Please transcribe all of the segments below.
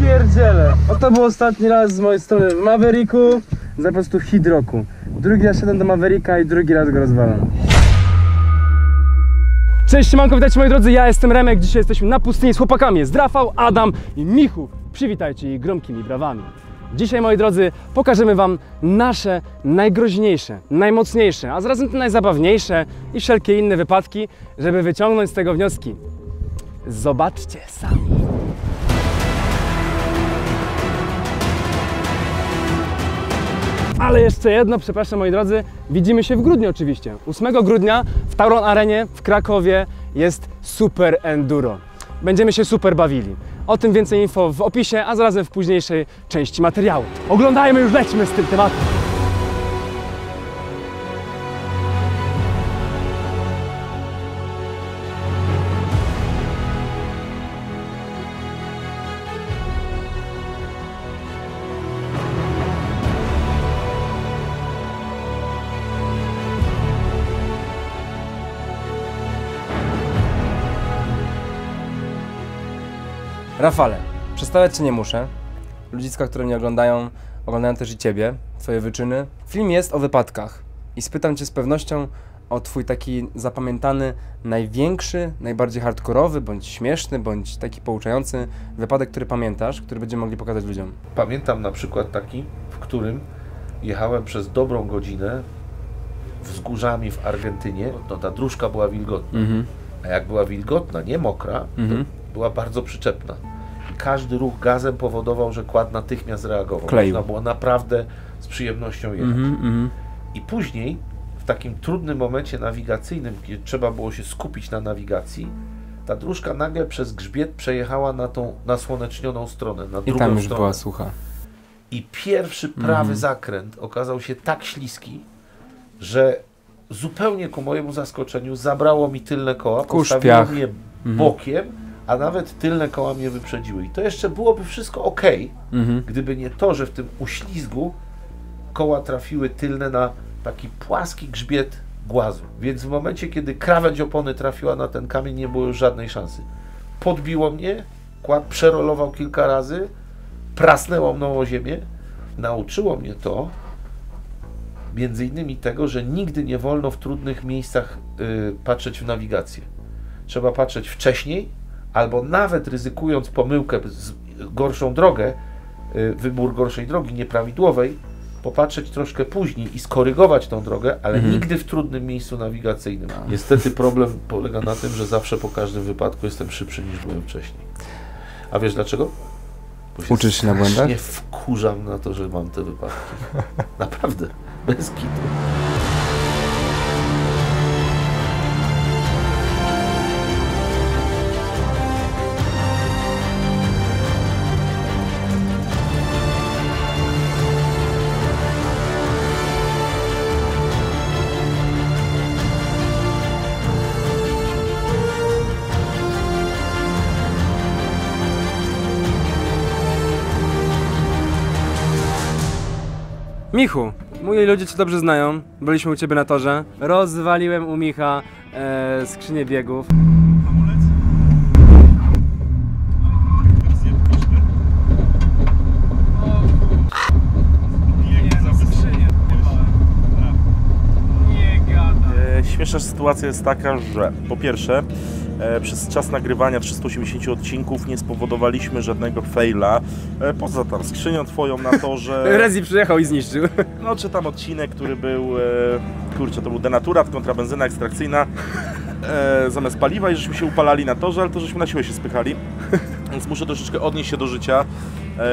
pierdzielę! Oto był ostatni raz z mojej strony w Mavericku, za po prostu hit roku. Drugi raz szedłem do Mavericka i drugi raz go rozwalam. Cześć, siemanko, witajcie moi drodzy, ja jestem Remek, dzisiaj jesteśmy na pustyni z chłopakami, jest Rafał, Adam i Michu. Przywitajcie ich gromkimi brawami. Dzisiaj, moi drodzy, pokażemy wam nasze najgroźniejsze, najmocniejsze, a zarazem te najzabawniejsze i wszelkie inne wypadki, żeby wyciągnąć z tego wnioski. Zobaczcie sami. Ale jeszcze jedno, przepraszam moi drodzy, widzimy się w grudniu oczywiście. 8 grudnia w Tauron Arenie w Krakowie jest Super Enduro. Będziemy się super bawili. O tym więcej info w opisie, a zarazem w późniejszej części materiału. Oglądajmy, już lećmy z tym tematem. Rafale, przedstawiać Cię nie muszę. Ludziska, które mnie oglądają, oglądają też i Ciebie, Twoje wyczyny. Film jest o wypadkach i spytam Cię z pewnością o Twój taki zapamiętany, największy, najbardziej hardkorowy, bądź śmieszny, bądź taki pouczający wypadek, który pamiętasz, który będziemy mogli pokazać ludziom. Pamiętam na przykład taki, w którym jechałem przez dobrą godzinę wzgórzami w Argentynie. No, ta dróżka była wilgotna, a jak była wilgotna, nie mokra, to była bardzo przyczepna. I każdy ruch gazem powodował, że kład natychmiast reagował. Kleił. Można było naprawdę z przyjemnością jechać. I później, w takim trudnym momencie nawigacyjnym, kiedy trzeba było się skupić na nawigacji, ta dróżka nagle przez grzbiet przejechała na tą nasłonecznioną stronę, na drugą I tam już stronę. była sucha. I pierwszy prawy zakręt okazał się tak śliski, że zupełnie ku mojemu zaskoczeniu zabrało mi tylne koła, postawiło mnie bokiem, a nawet tylne koła mnie wyprzedziły. I to jeszcze byłoby wszystko ok, gdyby nie to, że w tym uślizgu koła trafiły tylne na taki płaski grzbiet głazu. Więc w momencie, kiedy krawędź opony trafiła na ten kamień, nie było już żadnej szansy. Podbiło mnie, kład przerolował kilka razy, prasnęło mną o ziemię. Nauczyło mnie to między innymi tego, że nigdy nie wolno w trudnych miejscach patrzeć w nawigację. Trzeba patrzeć wcześniej, albo nawet ryzykując pomyłkę, gorszą drogę, wybór gorszej drogi, nieprawidłowej, popatrzeć troszkę później i skorygować tą drogę, ale nigdy w trudnym miejscu nawigacyjnym. Niestety problem polega na tym, że zawsze po każdym wypadku jestem szybszy niż byłem wcześniej. A wiesz dlaczego? Bo uczysz się na błędach? Nie wkurzam na to, że mam te wypadki. Naprawdę, bez kitu. Michu, moi ludzie Cię dobrze znają, byliśmy u Ciebie na torze. Rozwaliłem u Micha skrzynię biegów. Śmieszna sytuacja jest taka, że po pierwsze przez czas nagrywania 380 odcinków nie spowodowaliśmy żadnego faila, poza tam skrzynią twoją na torze. Rezi przyjechał i zniszczył. No czy tam odcinek, który był, kurczę, to był denaturat kontra benzyna ekstrakcyjna zamiast paliwa i żeśmy się upalali na torze, ale to żeśmy na siłę się spychali, więc muszę troszeczkę odnieść się do życia.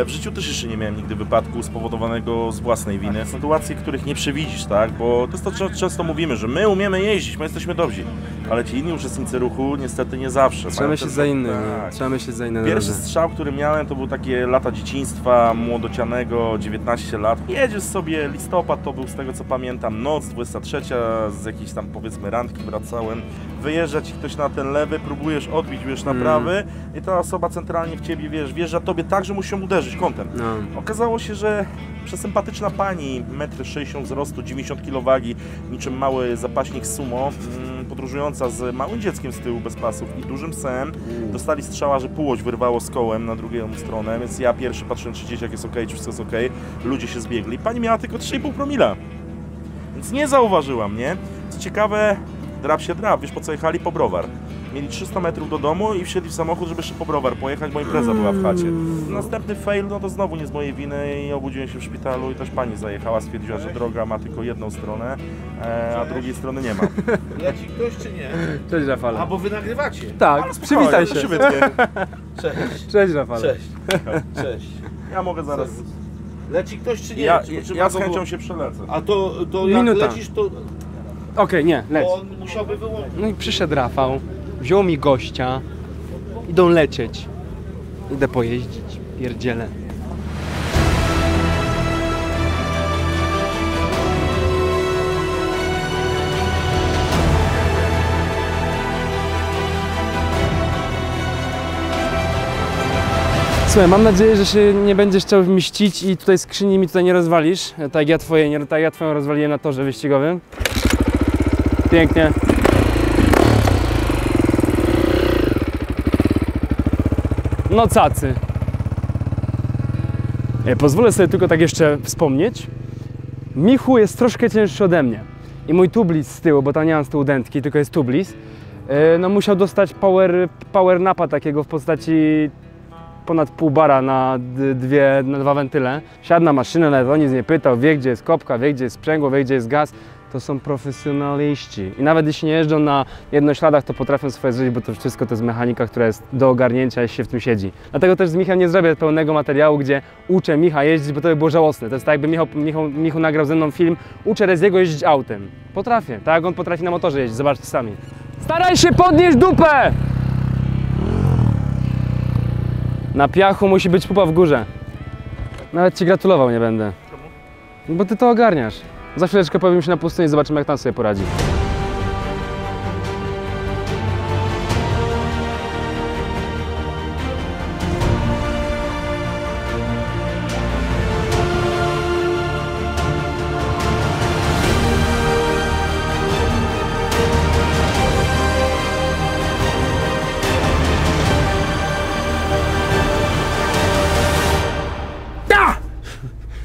W życiu też jeszcze nie miałem nigdy wypadku spowodowanego z własnej winy. Sytuacje, których nie przewidzisz, tak? Bo to często mówimy, że my umiemy jeździć, my jesteśmy dobrzy, ale ci inni uczestnicy ruchu niestety nie zawsze. Trzeba myśleć za innymi. Tak. Trzeba myśleć za inne. Pierwszy strzał, który miałem, to był takie lata dzieciństwa, młodocianego, 19 lat. Jedziesz sobie, listopad to był z tego co pamiętam, noc 23, z jakiejś tam powiedzmy randki wracałem. Wyjeżdża ci ktoś na ten lewy, próbujesz odbić, wiesz, na prawy i ta osoba centralnie w ciebie, wiesz, wjeżdża tobie tak, że musisz ją uderzyć kątem. Okazało się, że przesympatyczna pani, 1,60 m wzrostu, 90 kg wagi, niczym mały zapaśnik sumo, podróżująca z małym dzieckiem z tyłu bez pasów i dużym psem dostali strzała, że półoś wyrwało z kołem na drugą stronę, więc ja pierwszy patrzyłem, czy dzieciak jest okej, czy wszystko jest okej. Ludzie się zbiegli. Pani miała tylko 3,5 promila, więc nie zauważyła mnie. Co ciekawe, drap się drap, wiesz po co jechali? Po browar. Mieli 300 metrów do domu i wsiedli w samochód, żeby jeszcze po browar pojechać, bo impreza była w chacie. Następny fail, no to znowu nie z mojej winy i obudziłem się w szpitalu i też pani zajechała, stwierdziła, że droga ma tylko jedną stronę, a drugiej strony nie ma. Leci ktoś czy nie? Cześć Rafale. A bo wy nagrywacie. Tak, przywitaj się. Cześć. Cześć Rafale. Cześć. Cześć. Ja mogę zaraz... Leci ktoś czy nie? Ja z chęcią się przelecę. A to jak Minuta. lecisz, to Okej, nie, leć. on musiałby wyłączyć. No i przyszedł Rafał, wziął mi gościa, idą lecieć. Idę pojeździć, pierdzielę. Słuchaj, mam nadzieję, że się nie będziesz chciał mścić i tutaj skrzyni mi tutaj nie rozwalisz, tak jak ja twoją rozwaliłem na torze wyścigowym. Pięknie. No cacy. Pozwolę sobie tylko tak jeszcze wspomnieć. Michu jest troszkę cięższy ode mnie. I mój tublis z tyłu, bo tam nie mam z tyłu dętki, tylko jest tublis, no musiał dostać power napa takiego w postaci ponad pół bara na dwa wentyle. Siadł na maszynę, nawet o nic nie pytał, wie gdzie jest kopka, wie gdzie jest sprzęgło, wie gdzie jest gaz. To są profesjonaliści. I nawet jeśli nie jeżdżą na jednośladach, to potrafią swoje zrobić, bo to wszystko to jest mechanika, która jest do ogarnięcia, jeśli się w tym siedzi. Dlatego też z Michem nie zrobię pełnego materiału, gdzie uczę Micha jeździć, bo to by było żałosne. To jest tak, jakby Michu nagrał ze mną film, uczę Reziego jeździć autem. Potrafię, tak jak on potrafi na motorze jeździć, zobaczcie sami. Staraj się podnieść dupę! Na piachu musi być pupa w górze. Nawet ci gratulował nie będę. Bo ty to ogarniasz. Za chwileczkę powiem się na pustyni i zobaczymy, jak tam sobie poradzi.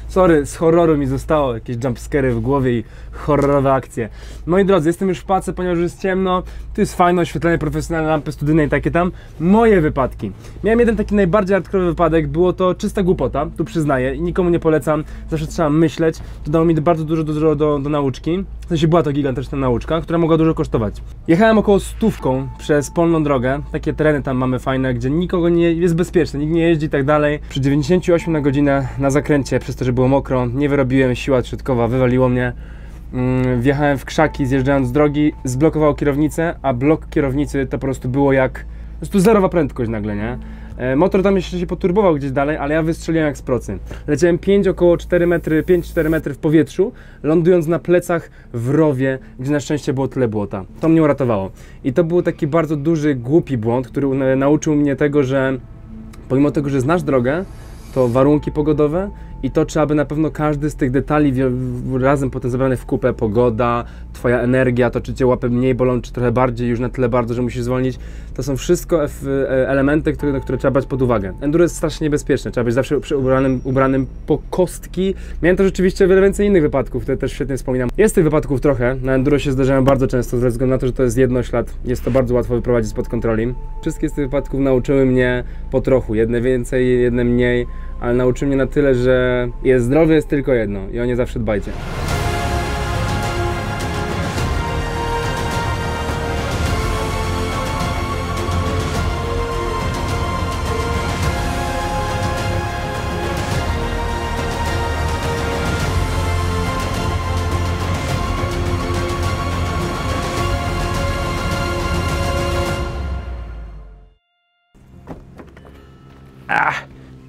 Sorry, z horroru mi zostało, jakieś jumpscary w głowie i horrorowe akcje. Moi drodzy, jestem już w pace, ponieważ już jest ciemno, tu jest fajne oświetlenie, profesjonalne lampy studyjne i takie tam. Moje wypadki. Miałem jeden taki najbardziej hardkorowy wypadek, było to czysta głupota, tu przyznaję, i nikomu nie polecam, zawsze trzeba myśleć. To dało mi bardzo dużo do nauczki, w sensie była to gigantyczna nauczka, która mogła dużo kosztować. Jechałem około 100 przez polną drogę, takie tereny tam mamy fajne, gdzie nikogo nie jest bezpieczne, nikt nie jeździ i tak dalej. Przy 98 na godzinę na zakręcie, przez to, że było mokro, nie wyrobiłem, siła odśrodkowa wywaliło mnie. Wjechałem w krzaki, zjeżdżając z drogi, zblokowało kierownicę, a blok kierownicy to po prostu było jak... Po prostu zerowa prędkość nagle, nie? Motor tam jeszcze się poturbował gdzieś dalej, ale ja wystrzeliłem jak z procy. Leciałem około 5-4 metry w powietrzu, lądując na plecach w rowie, gdzie na szczęście było tyle błota. To mnie uratowało. I to był taki bardzo duży, głupi błąd, który nauczył mnie tego, że pomimo tego, że znasz drogę, to warunki pogodowe i to trzeba by na pewno każdy z tych detali razem potem zebrane w kupę, pogoda, twoja energia, to czy cię łapy mniej bolą, czy trochę bardziej, już na tyle bardzo, że musisz zwolnić, to są wszystko elementy, które trzeba brać pod uwagę. Enduro jest strasznie niebezpieczne, trzeba być zawsze ubranym po kostki. Miałem to rzeczywiście wiele więcej innych wypadków, które też świetnie wspominam. Jest tych wypadków trochę, na enduro się zdarzają bardzo często, ze względu na to, że to jest jednoślad, jest to bardzo łatwo wyprowadzić spod kontroli. Wszystkie z tych wypadków nauczyły mnie po trochu, jedne więcej, jedne mniej, ale nauczyły mnie na tyle, że zdrowie jest tylko jedno i o nie zawsze dbajcie.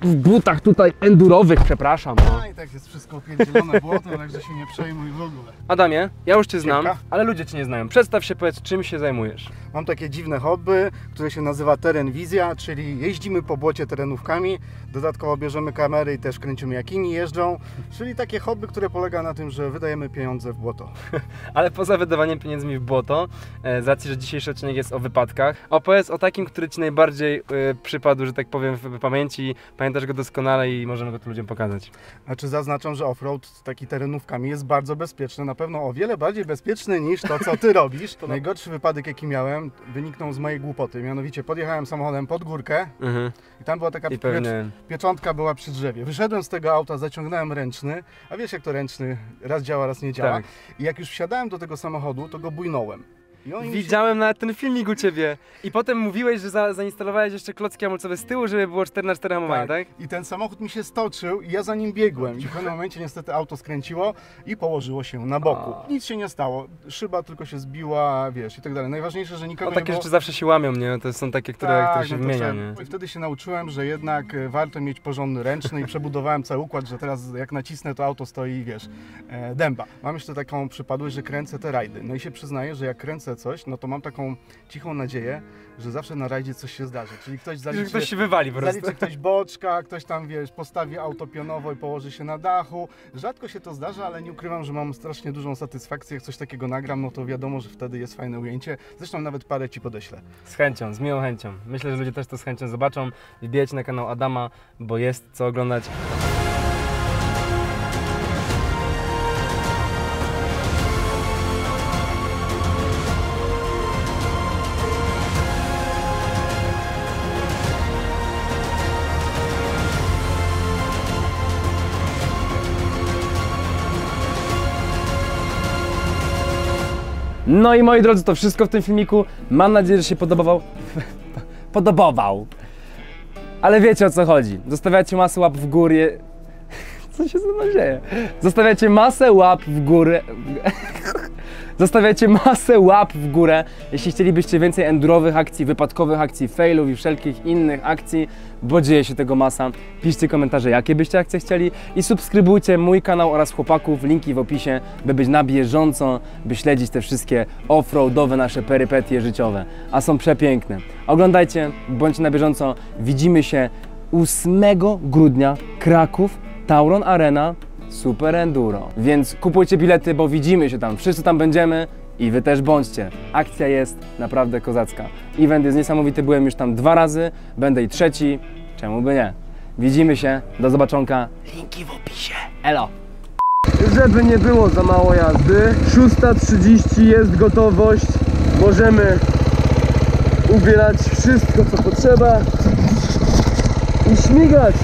w butach tutaj endurowych, przepraszam. No. A i tak jest wszystko opierdzielone błotem, także się nie przejmuj w ogóle. Adamie, ja już Cię znam, Siemka. ale ludzie Cię nie znają. Przedstaw się, powiedz, czym się zajmujesz. Mam takie dziwne hobby, które się nazywa terenwizja, czyli jeździmy po błocie terenówkami, dodatkowo bierzemy kamery i też kręcimy jak inni jeżdżą, czyli takie hobby, które polega na tym, że wydajemy pieniądze w błoto. Ale poza wydawaniem pieniędzmi w błoto, z racji, że dzisiejszy odcinek jest o wypadkach, opowiedz o takim, który Ci najbardziej przypadł, że tak powiem, w pamięci, pamiętasz go doskonale i możemy go tu ludziom pokazać. Znaczy zaznaczam, że offroad taki terenówkami jest bardzo bezpieczny, na pewno o wiele bardziej bezpieczny niż to, co Ty robisz. Najgorszy wypadek, jaki miałem, wyniknął z mojej głupoty, mianowicie podjechałem samochodem pod górkę i tam była taka I pewnie... pieczątka była przy drzewie. Wyszedłem z tego auta, zaciągnąłem ręczny, a wiesz jak to ręczny, raz działa, raz nie działa. Tak. I jak już wsiadałem do tego samochodu, to go bujnąłem. I on mi się... Widziałem nawet ten filmik u Ciebie i potem mówiłeś, że zainstalowałeś jeszcze klocki hamulcowe z tyłu, żeby było 4x4 hamowanie, tak? I ten samochód mi się stoczył i ja za nim biegłem. I w pewnym momencie niestety auto skręciło i położyło się na boku. Nic się nie stało, szyba tylko się zbiła, wiesz, i tak dalej. Najważniejsze, że nikogo No takie nie było... rzeczy zawsze się łamią, nie? To są takie, które się no to wymienia, trzeba- nie? I wtedy się nauczyłem, że jednak warto mieć porządny ręczny i przebudowałem cały układ, że teraz jak nacisnę, to auto stoi, wiesz, dęba. Mam jeszcze taką przypadłość, że kręcę te rajdy. No i się przyznaję, że jak kręcę coś, no to mam taką cichą nadzieję, że zawsze na rajdzie coś się zdarzy. Czyli ktoś Że zaliczy... ktoś się wywali po prostu. Zaliczy ktoś boczka, ktoś tam, wiesz, postawi auto pionowo i położy się na dachu. Rzadko się to zdarza, ale nie ukrywam, że mam strasznie dużą satysfakcję. Jak coś takiego nagram, no to wiadomo, że wtedy jest fajne ujęcie. Zresztą nawet parę Ci podeślę. Z chęcią, z miłą chęcią. Myślę, że ludzie też to z chęcią zobaczą. Wbijajcie na kanał Adama, bo jest co oglądać. No i moi drodzy, to wszystko w tym filmiku. Mam nadzieję, że się podobał. Ale wiecie, o co chodzi. Zostawiacie masę łap w górę. Co się ze mną dzieje? Zostawiacie masę łap w górę. Zostawiacie masę łap w górę, jeśli chcielibyście więcej endurowych akcji, wypadkowych akcji, failów i wszelkich innych akcji, bo dzieje się tego masa. Piszcie komentarze, jakie byście akcje chcieli i subskrybujcie mój kanał oraz chłopaków, linki w opisie, by być na bieżąco, by śledzić te wszystkie offroadowe nasze perypetie życiowe, a są przepiękne. Oglądajcie, bądźcie na bieżąco, widzimy się 8 grudnia, Kraków, Tauron Arena, Super Enduro. Więc kupujcie bilety, bo widzimy się tam, wszyscy tam będziemy i Wy też bądźcie. Akcja jest naprawdę kozacka. Event jest niesamowity, byłem już tam 2 razy, będę i 3, czemu by nie. Widzimy się, do zobaczonka, linki w opisie. Elo! Żeby nie było za mało jazdy, 6:30 jest gotowość, możemy ubierać wszystko co potrzeba i śmigać.